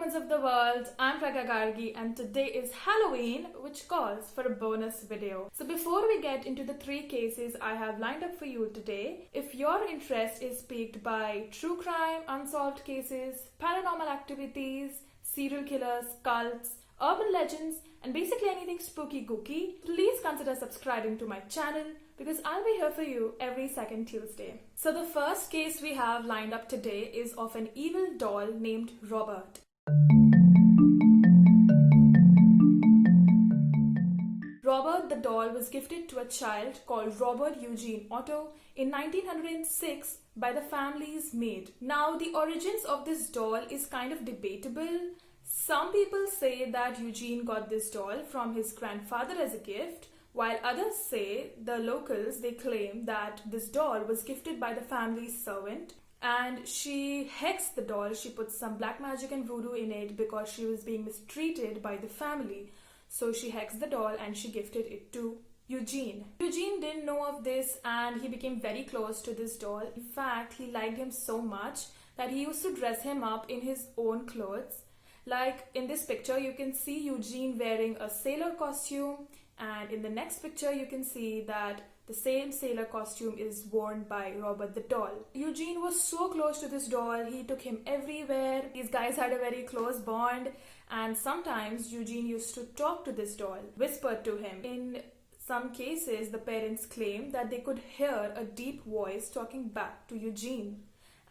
Humans of the World. I'm Pragya Gargee and today is Halloween, which calls for a bonus video. So before we get into the 3 cases I have lined up for you today, if your interest is piqued by true crime, unsolved cases, paranormal activities, serial killers, cults, urban legends, and basically anything spooky gooky, please consider subscribing to my channel because I'll be here for you every second Tuesday. So the first case we have lined up today is of an evil doll named Robert. Robert the doll was gifted to a child called Robert Eugene Otto in 1906 by the family's maid. Now the origins of this doll is kind of debatable. Some people say that Eugene got this doll from his grandfather as a gift, while others say, the locals, they claim that this doll was gifted by the family's servant and she hexed the doll. She put some black magic and voodoo in it because she was being mistreated by the family. So she hexed the doll and she gifted it to Eugene. Eugene didn't know of this and he became very close to this doll. In fact, he liked him so much that he used to dress him up in his own clothes. Like in this picture, you can see Eugene wearing a sailor costume, and in the next picture, you can see that the same sailor costume is worn by Robert the doll. Eugene was so close to this doll, he took him everywhere. These guys had a very close bond, and sometimes Eugene used to talk to this doll, whispered to him. In some cases, the parents claimed that they could hear a deep voice talking back to Eugene.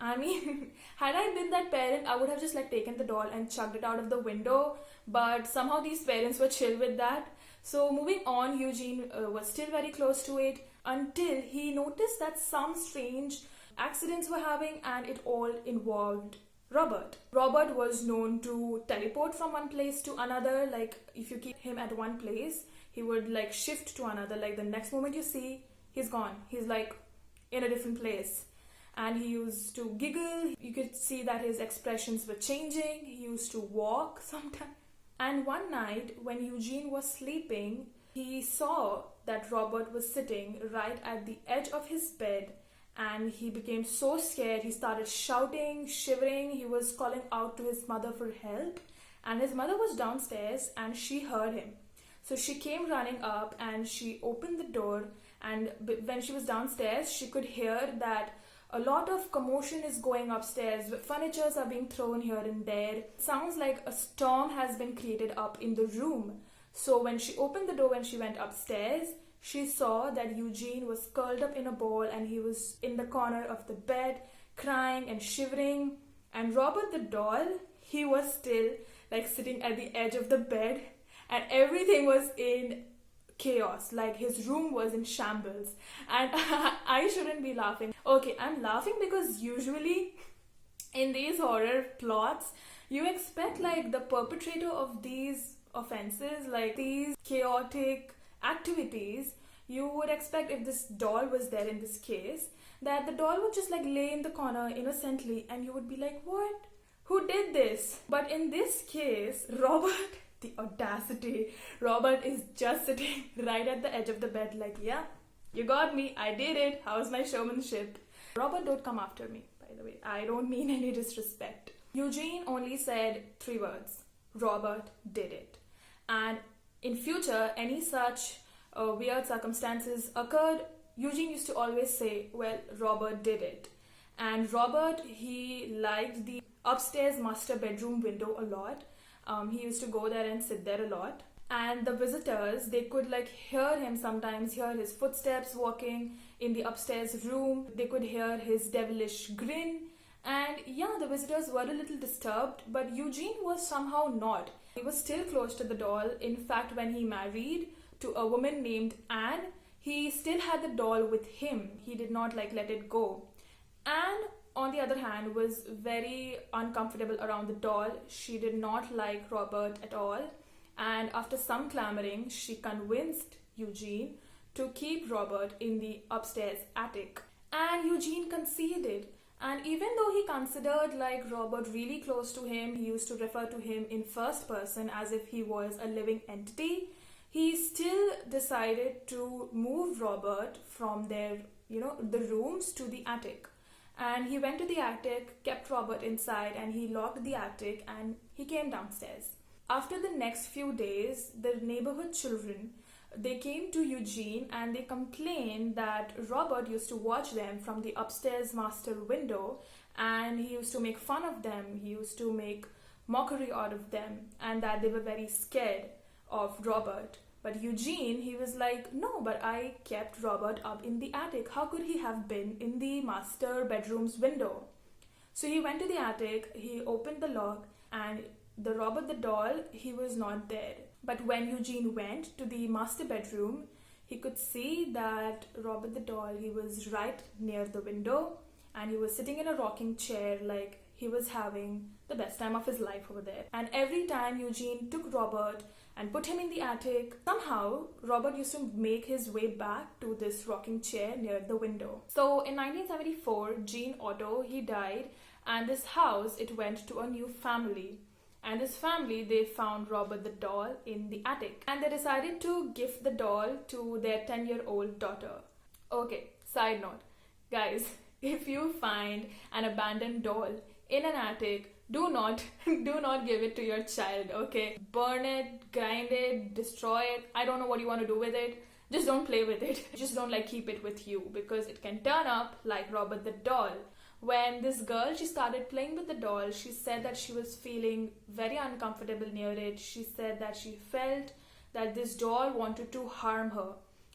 I mean, had I been that parent, I would have just taken the doll and chucked it out of the window. But somehow these parents were chill with that. So moving on, Eugene was still very close to it until he noticed that some strange accidents were happening and it all involved Robert. Robert was known to teleport from one place to another. Like if you keep him at one place, he would shift to another. Like the next moment you see, he's gone. He's in a different place. And he used to giggle. You could see that his expressions were changing. He used to walk sometimes. And one night when Eugene was sleeping, he saw that Robert was sitting right at the edge of his bed and he became so scared. He started shouting, shivering. He was calling out to his mother for help. And his mother was downstairs and she heard him. So she came running up and she opened the door, and when she was downstairs, she could hear that a lot of commotion is going upstairs. Furnitures are being thrown here and there. It sounds like a storm has been created up in the room. So when she opened the door, when she went upstairs, she saw that Eugene was curled up in a ball and he was in the corner of the bed, crying and shivering. And Robert the doll, he was still sitting at the edge of the bed, and everything was in chaos. His room was in shambles, and I shouldn't be laughing. Okay, I'm laughing because usually in these horror plots you expect the perpetrator of these offenses, these chaotic activities, you would expect, if this doll was there in this case, that the doll would just lay in the corner innocently and you would be like, what? Who did this? But in this case, Robert, the audacity, Robert is just sitting right at the edge of the bed yeah, you got me, I did it, how's my showmanship? Robert, don't come after me, by the way. I don't mean any disrespect. Eugene only said 3 words: Robert did it. And in future, any such weird circumstances occurred, Eugene used to always say, well, Robert did it. And Robert, he liked the upstairs master bedroom window a lot. He used to go there and sit there a lot. And the visitors, they could hear him sometimes, hear his footsteps walking in the upstairs room. They could hear his devilish grin. And yeah, the visitors were a little disturbed, but Eugene was somehow not. He was still close to the doll. In fact, when he married to a woman named Anne, he still had the doll with him. He did not let it go. Anne, on the other hand, was very uncomfortable around the doll. She did not like Robert at all. And after some clamoring, she convinced Eugene to keep Robert in the upstairs attic. And Eugene conceded. And even though he considered Robert really close to him, he used to refer to him in first person as if he was a living entity, he still decided to move Robert from their, the rooms to the attic. And he went to the attic, kept Robert inside, and he locked the attic and he came downstairs. After the next few days, the neighborhood children, they came to Eugene and they complained that Robert used to watch them from the upstairs master window, and he used to make fun of them, he used to make mockery out of them, and that they were very scared of Robert. But Eugene, he was like, no, but I kept Robert up in the attic. How could he have been in the master bedroom's window? So he went to the attic, he opened the lock, and the Robert the doll, he was not there. But when Eugene went to the master bedroom, he could see that Robert the doll, he was right near the window, and he was sitting in a rocking chair like he was having the best time of his life over there. And every time Eugene took Robert and put him in the attic, somehow Robert used to make his way back to this rocking chair near the window. So in 1974, Gene Otto, he died, and this house, it went to a new family. And this family, they found Robert the doll in the attic, and they decided to gift the doll to their 10-year-old daughter. Okay, side note, guys, if you find an abandoned doll in an attic, do not give it to your child, okay? Burn it, grind it, destroy it. I don't know what you want to do with it. Just don't play with it. Just don't keep it with you, because it can turn up like Robert the doll. When this girl, she started playing with the doll, she said that she was feeling very uncomfortable near it. She said that she felt that this doll wanted to harm her.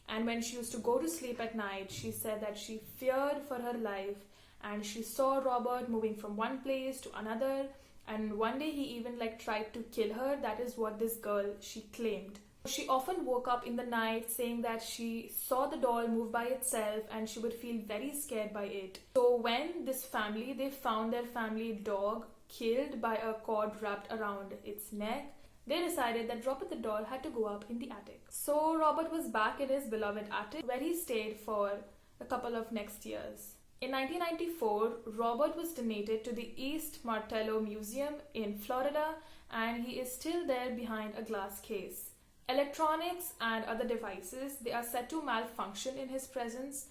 And when she used to go to sleep at night, she said that she feared for her life, and she saw Robert moving from one place to another, and one day he even tried to kill her. That is what this girl, she claimed. She often woke up in the night saying that she saw the doll move by itself and she would feel very scared by it. So when this family, they found their family dog killed by a cord wrapped around its neck, they decided that Robert the doll had to go up in the attic. So Robert was back in his beloved attic, where he stayed for a couple of next years. In 1994, Robert was donated to the East Martello Museum in Florida, and he is still there behind a glass case. Electronics and other devices, they are said to malfunction in his presence.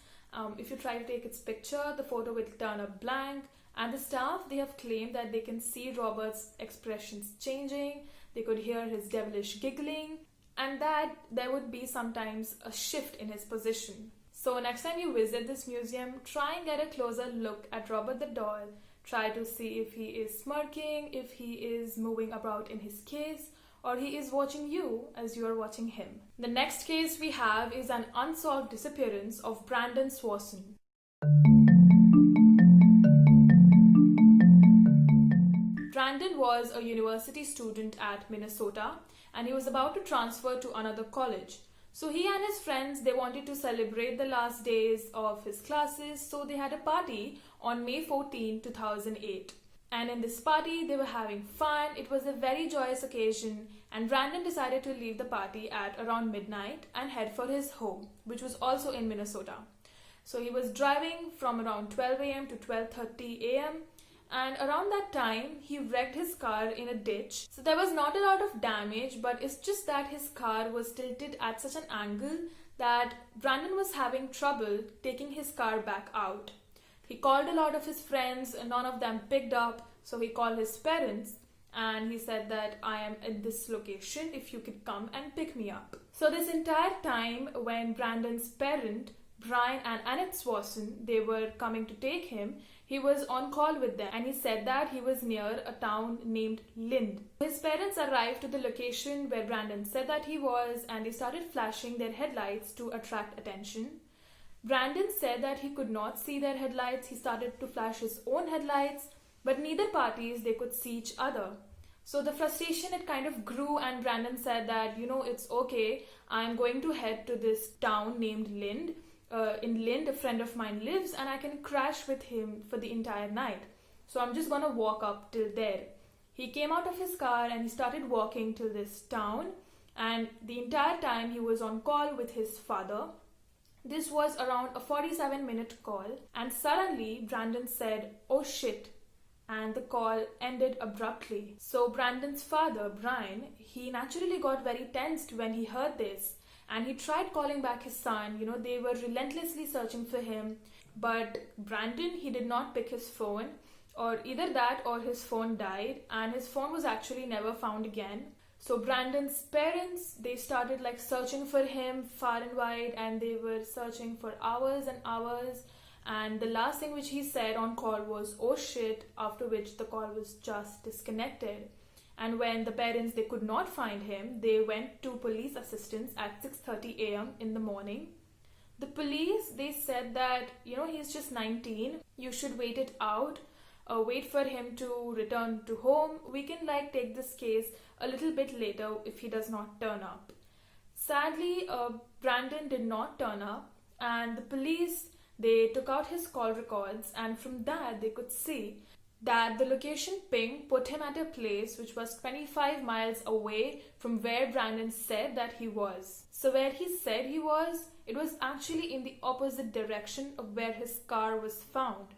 If you try to take its picture, the photo will turn up blank, and the staff, they have claimed that they can see Robert's expressions changing, they could hear his devilish giggling, and that there would be sometimes a shift in his position. So next time you visit this museum, try and get a closer look at Robert the doll. Try to see if he is smirking, if he is moving about in his case, or he is watching you as you are watching him. The next case we have is an unsolved disappearance of Brandon Swanson. Brandon was a university student at Minnesota, and he was about to transfer to another college. So he and his friends, they wanted to celebrate the last days of his classes, so they had a party on May 14, 2008. And in this party, they were having fun. It was a very joyous occasion, and Brandon decided to leave the party at around midnight and head for his home, which was also in Minnesota. So he was driving from around 12 a.m. to 12:30 a.m. and around that time, he wrecked his car in a ditch. So there was not a lot of damage, but it's just that his car was tilted at such an angle that Brandon was having trouble taking his car back out. He called a lot of his friends and none of them picked up, so he called his parents and he said that I am at this location, if you could come and pick me up. So this entire time when Brandon's parent, Brian and Annette Swanson, they were coming to take him, he was on call with them, and he said that he was near a town named Lind. His parents arrived to the location where Brandon said that he was, and they started flashing their headlights to attract attention. Brandon said that he could not see their headlights. He started to flash his own headlights, but neither parties, they could see each other. So the frustration, it kind of grew, and Brandon said that, it's okay, I'm going to head to this town named Lind. In Lind, a friend of mine lives, and I can crash with him for the entire night. So I'm just gonna walk up till there. He came out of his car and he started walking till this town, and the entire time he was on call with his father. This was around a 47-minute call, and suddenly Brandon said, "Oh shit," and the call ended abruptly. So Brandon's father, Brian, he naturally got very tensed when he heard this, and he tried calling back his son. They were relentlessly searching for him. But Brandon, he did not pick his phone, or either that or his phone died, and his phone was actually never found again. So Brandon's parents, they started like searching for him far and wide, and they were searching for hours and hours. And the last thing which he said on call was, "Oh shit," after which the call was just disconnected. And when the parents, they could not find him, they went to police assistance at 6:30 a.m. in the morning. The police, they said that, he's just 19, you should wait it out, wait for him to return to home. We can take this case a little bit later if he does not turn up. Sadly, Brandon did not turn up, and the police, they took out his call records, and from that they could see that the location ping put him at a place which was 25 miles away from where Brandon said that he was. So where he said he was, it was actually in the opposite direction of where his car was found.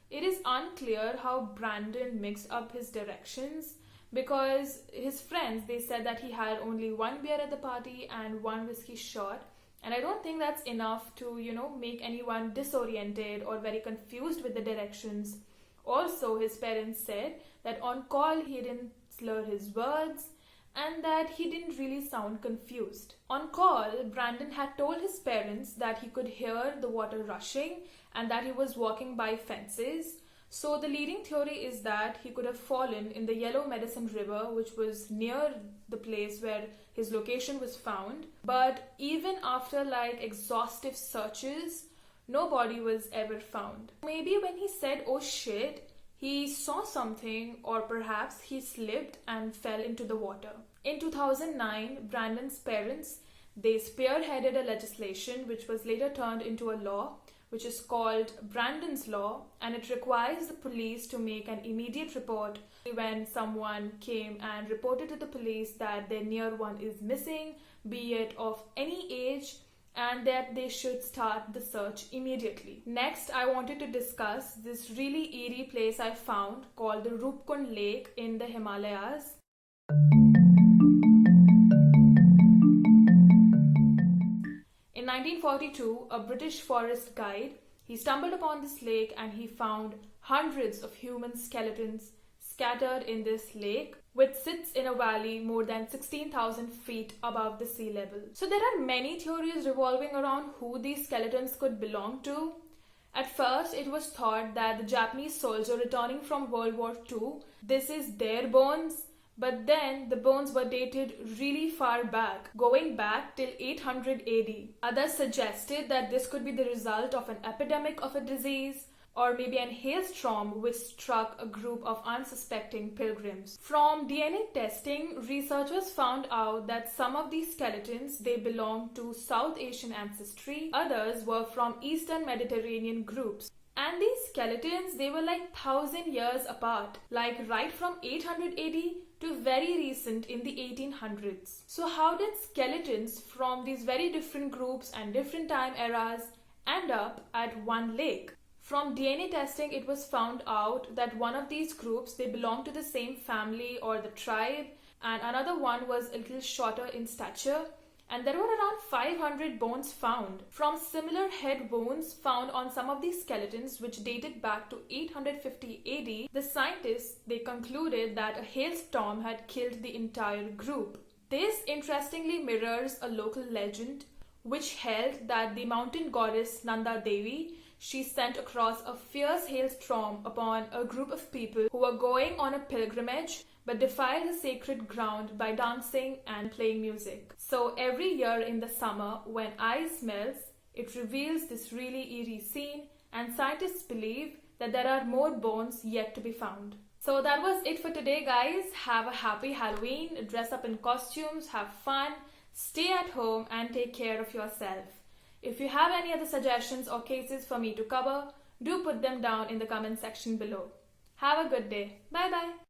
It is unclear how Brandon mixed up his directions, because his friends, they said that he had only one beer at the party and one whiskey shot. And I don't think that's enough to, make anyone disoriented or very confused with the directions. Also, his parents said that on call he didn't slur his words and that he didn't really sound confused. On call, Brandon had told his parents that he could hear the water rushing and that he was walking by fences. So the leading theory is that he could have fallen in the Yellow Medicine River, which was near the place where his location was found. But even after exhaustive searches, no body was ever found. Maybe when he said, "Oh shit," he saw something, or perhaps he slipped and fell into the water. In 2009, Brandon's parents, they spearheaded a legislation which was later turned into a law, which is called Brandon's Law, and it requires the police to make an immediate report when someone came and reported to the police that their near one is missing, be it of any age, and that they should start the search immediately. Next, I wanted to discuss this really eerie place I found called the Roopkund Lake in the Himalayas. In 1942, a British forest guide, he stumbled upon this lake and he found hundreds of human skeletons scattered in this lake, which sits in a valley more than 16,000 feet above the sea level. So there are many theories revolving around who these skeletons could belong to. At first, it was thought that the Japanese soldier returning from World War II, this is their bones. But then the bones were dated really far back, going back till 800 AD. Others suggested that this could be the result of an epidemic of a disease, or maybe an hailstorm which struck a group of unsuspecting pilgrims. From DNA testing, researchers found out that some of these skeletons, they belong to South Asian ancestry, others were from Eastern Mediterranean groups. And these skeletons, they were 1,000 years apart, right from 800 AD to very recent in the 1800s. So how did skeletons from these very different groups and different time eras end up at one lake? From DNA testing, it was found out that one of these groups, they belonged to the same family or the tribe, and another one was a little shorter in stature. And there were around 500 bones found. From similar head bones found on some of these skeletons, which dated back to 850 AD, the scientists, they concluded that a hailstorm had killed the entire group. This interestingly mirrors a local legend which held that the mountain goddess Nanda Devi, she sent across a fierce hailstorm upon a group of people who were going on a pilgrimage but defiled the sacred ground by dancing and playing music. So every year in the summer, when ice melts, it reveals this really eerie scene, and scientists believe that there are more bones yet to be found. So that was it for today, guys. Have a happy Halloween, dress up in costumes, have fun, stay at home, and take care of yourself. If you have any other suggestions or cases for me to cover, do put them down in the comment section below. Have a good day. Bye bye.